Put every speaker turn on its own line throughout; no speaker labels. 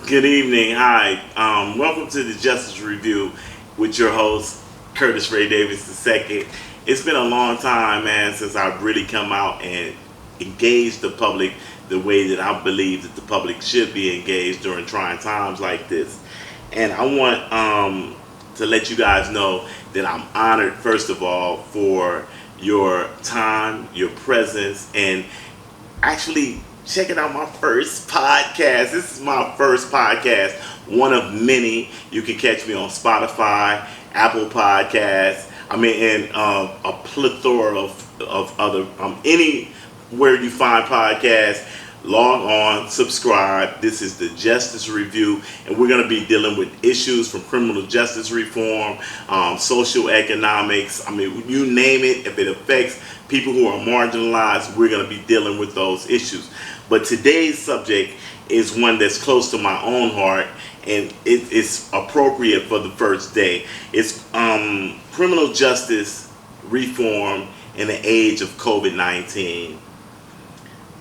Good evening. Hi. Welcome to the Justice Review with your host, Curtis Ray Davis II. It's been a long time, man, since I've really come out and engaged the public the way that I believe that the public should be engaged during trying times like this. And I want to let you guys know that I'm honored, first of all, for your time, your presence, and actually checking out my first podcast. This is my first podcast, one of many. You can catch me on Spotify, Apple Podcasts. I mean, and a plethora of other anywhere you find podcasts. Log on, subscribe. This is the Justice Review, and we're going to be dealing with issues from criminal justice reform, social economics. I mean, you name it. If it affects people who are marginalized, we're going to be dealing with those issues. But today's subject is one that's close to my own heart, and it's appropriate for the first day. It's criminal justice reform in the age of COVID-19.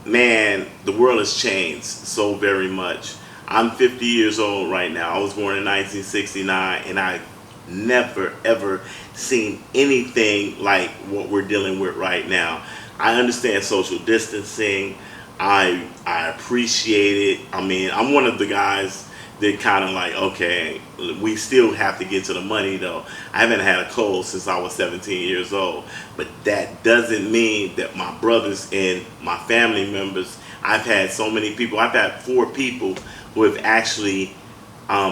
Man, the world has changed so very much. I'm 50 years old right now. I was born in 1969, and I've never ever seen anything like what we're dealing with right now. I understand social distancing. I appreciate it. I mean, I'm one of the guys that kind of like, okay, we still have to get to the money though. I haven't had a cold since I was 17 years old, but that doesn't mean that my brothers and my family members, I've had so many people, I've had 4 people who have actually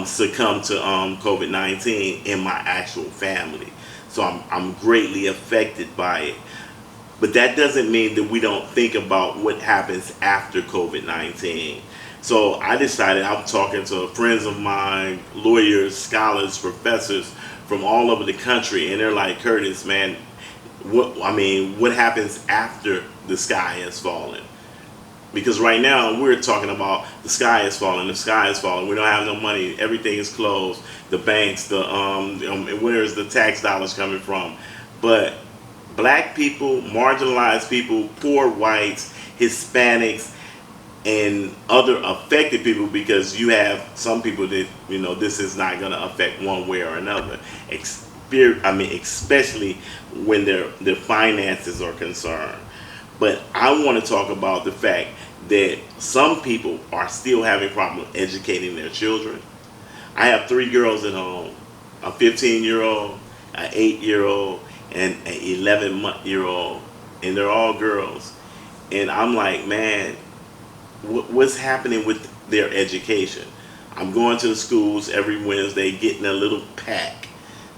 succumbed to COVID-19 in my actual family. So I'm greatly affected by it. But that doesn't mean that we don't think about what happens after COVID-19. So I decided, I'm talking to friends of mine, lawyers, scholars, professors from all over the country, and they're like, Curtis, man, what happens after the sky has fallen? Because right now we're talking about the sky is falling, we don't have no money, everything is closed, the banks, where is the tax dollars coming from? But black people, marginalized people, poor whites, Hispanics, and other affected people, because you have some people that, this is not going to affect one way or another. Especially when their finances are concerned. But I want to talk about the fact that some people are still having problems educating their children. I have 3 girls at home, a 15-year-old, an 8-year-old, and an 11-year-old, and they're all girls. And I'm like, man, what's happening with their education? I'm going to the schools every Wednesday, getting a little pack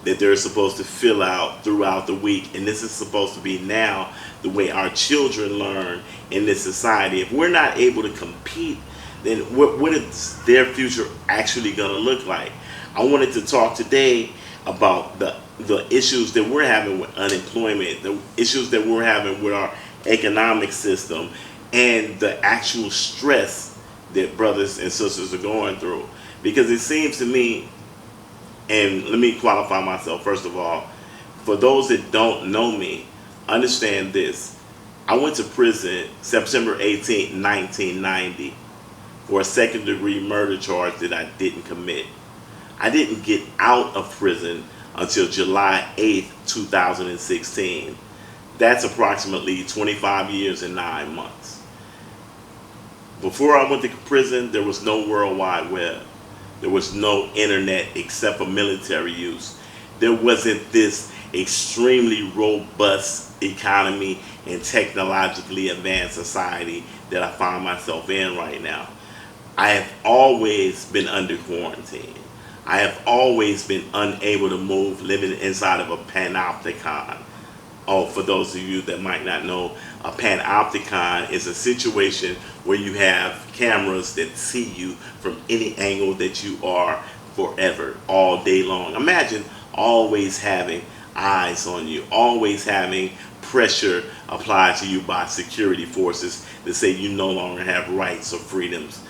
that they're supposed to fill out throughout the week, and this is supposed to be now the way our children learn in this society. If we're not able to compete, then what is their future actually going to look like? I wanted to talk today about the issues that we're having with unemployment, the issues that we're having with our economic system, and the actual stress that brothers and sisters are going through. Because it seems to me, and let me qualify myself first of all, for those that don't know me, understand this. I went to prison September 18th, 1990 for a second-degree murder charge that I didn't commit. I didn't get out of prison until July 8th, 2016. That's approximately 25 years and 9 months. Before I went to prison, there was no World Wide Web. There was no internet except for military use. There wasn't this extremely robust economy and technologically advanced society that I find myself in right now. I have always been under quarantine. I have always been unable to move, living inside of a panopticon. Oh, for those of you that might not know, a panopticon is a situation where you have cameras that see you from any angle that you are forever, all day long. Imagine always having eyes on you, always having pressure applied to you by security forces that say you no longer have rights or freedoms.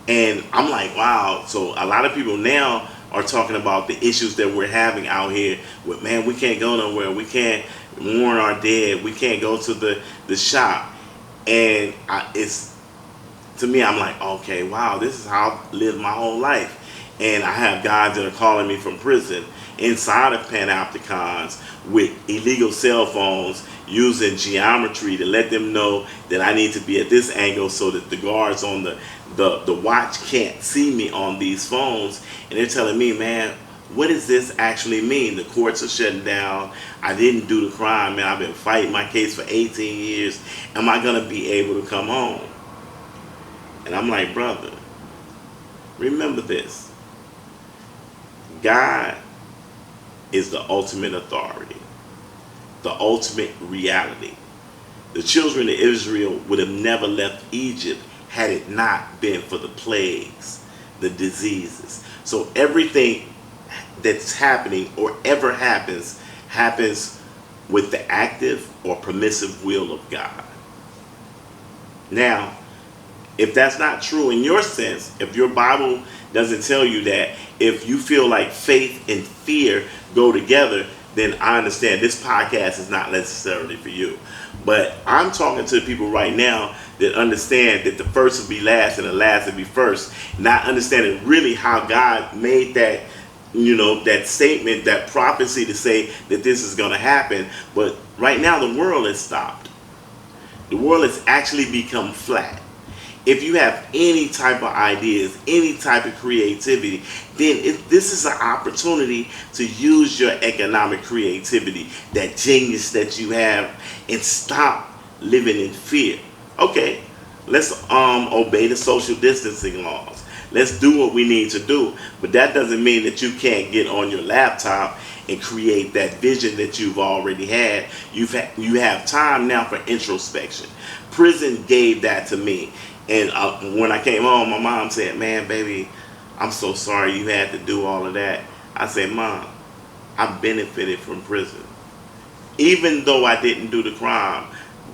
And I'm like, wow, so a lot of people now are talking about the issues that we're having out here with, man, we can't go nowhere, we can't mourn our dead, we can't go to the shop. And to me, I'm like, okay, wow, this is how I've lived my whole life. And I have guys that are calling me from prison inside of Panopticons with illegal cell phones using geometry to let them know that I need to be at this angle so that the guards on the watch can't see me on these phones. And they're telling me, man, what does this actually mean? The courts are shutting down. I didn't do the crime, man. I've been fighting my case for 18 years. Am I going to be able to come home? And I'm like, brother, remember this. God is the ultimate authority, the ultimate reality. The children of Israel would have never left Egypt had it not been for the plagues, the diseases. So everything that's happening or ever happens with the active or permissive will of God. Now, if that's not true in your sense, if your Bible doesn't tell you that, if you feel like faith and fear go together, then I understand this podcast is not necessarily for you. But I'm talking to people right now that understand that the first will be last and the last will be first, not understanding really how God made that, that statement, that prophecy to say that this is going to happen. But right now the world has stopped. The world has actually become flat. If you have any type of ideas, any type of creativity, then this is an opportunity to use your economic creativity, that genius that you have, and stop living in fear. Okay, let's obey the social distancing laws. Let's do what we need to do. But that doesn't mean that you can't get on your laptop and create that vision that you've already had. You have time now for introspection. Prison gave that to me. And when I came home, my mom said, man, baby, I'm so sorry you had to do all of that. I said, Mom, I benefited from prison. Even though I didn't do the crime,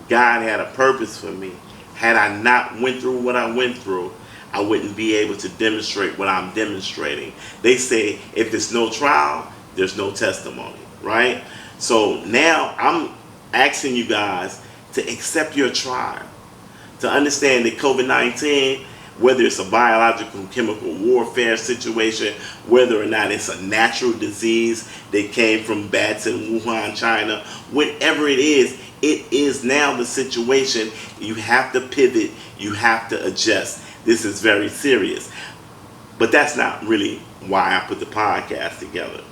God had a purpose for me. Had I not went through what I went through, I wouldn't be able to demonstrate what I'm demonstrating. They say if there's no trial, there's no testimony, right? So now I'm asking you guys to accept your trial, to understand that COVID-19, whether it's a biological chemical warfare situation, whether or not it's a natural disease that came from bats in Wuhan, China, whatever it is now the situation. You have to pivot, you have to adjust. This is very serious. But that's not really why I put the podcast together.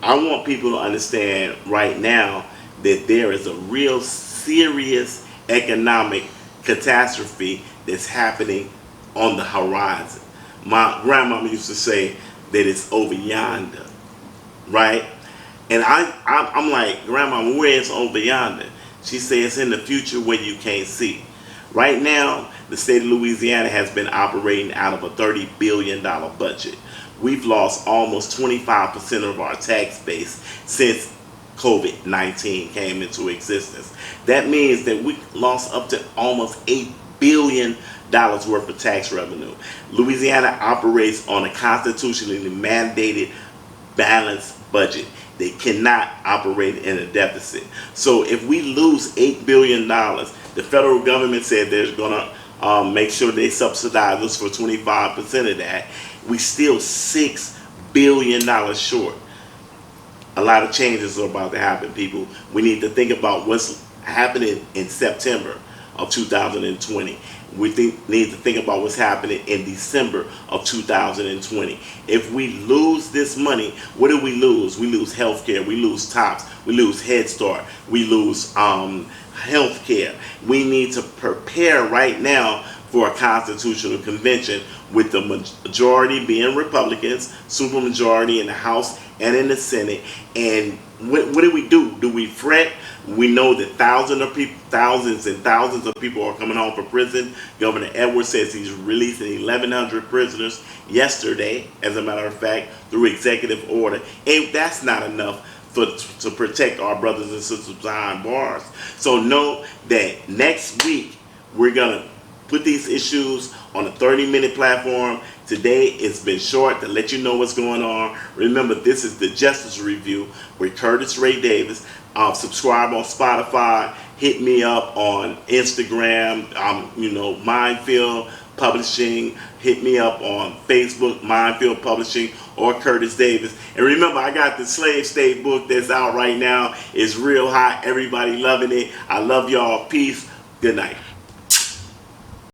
I want people to understand right now that there is a real serious economic catastrophe that's happening on the horizon. My grandmama used to say that it's over yonder, right? And I'm like, Grandma, where is over yonder? She says it's in the future where you can't see. Right now, the state of Louisiana has been operating out of a $30 billion budget. We've lost almost 25% of our tax base since COVID-19 came into existence. That means that we lost up to almost $8 billion worth of tax revenue. Louisiana operates on a constitutionally mandated balanced budget. They cannot operate in a deficit. So if we lose $8 billion, the federal government said they're going to make sure they subsidize us for 25% of that. We still $6 billion short. A lot of changes are about to happen, people. We need to think about what's happening in September of 2020. We need to think about what's happening in December of 2020. If we lose this money, what do we lose? We lose healthcare, we lose TOPS, we lose Head Start, we lose healthcare. We need to prepare right now for a constitutional convention with the majority being Republicans, supermajority in the House and in the Senate. And what do we do? Do we fret? We know that thousands and thousands of people are coming home from prison. Governor Edwards says he's releasing 1,100 prisoners yesterday, as a matter of fact, through executive order. And that's not enough to protect our brothers and sisters behind bars. So know that next week we're going to put these issues on a 30-minute platform. Today it's been short to let you know what's going on. Remember, this is the Justice Review with Curtis Ray Davis. Subscribe on Spotify. Hit hit me up on Instagram, Minefield Publishing. Hit me up on Facebook, Minefield Publishing, or Curtis Davis. And remember, I got the Slave State book that's out right now. It's real hot. Everybody loving it. I love y'all. Peace. Good night.